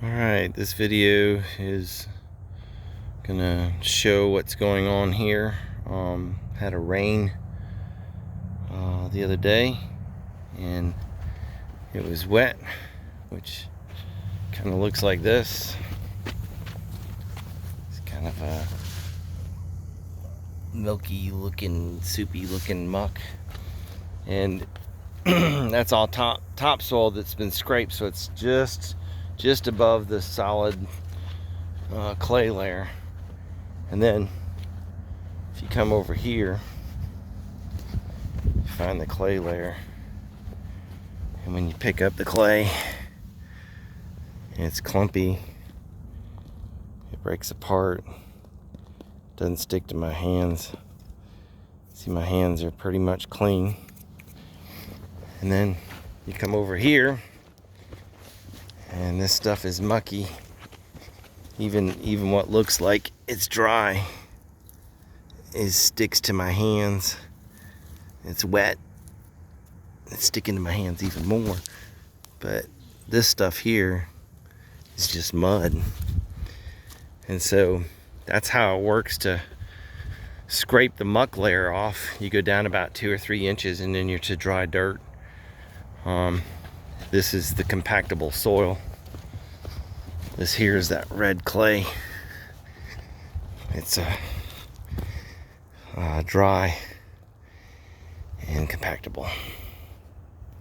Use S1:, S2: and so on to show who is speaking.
S1: Alright, this video is gonna show what's going on here. Had a rain the other day and it was wet, which kind of looks like this. It's kind of a milky looking, soupy looking muck, and that's all topsoil that's been scraped, so it's just above the solid clay layer. And then if you come over here, you find the clay layer, and when you pick up the clay, it's clumpy, it breaks apart, doesn't stick to my hands. See, my hands are pretty much clean. And then you come over here and this stuff is mucky. Even what looks like it's dry sticks to my hands. It's wet. It's sticking to my hands even more. But this stuff here is just mud. And so that's how it works to scrape the muck layer off. You go down about 2 or 3 inches and then you're to dry dirt. This is the compactable soil. This here is that red clay. It's dry and compactable.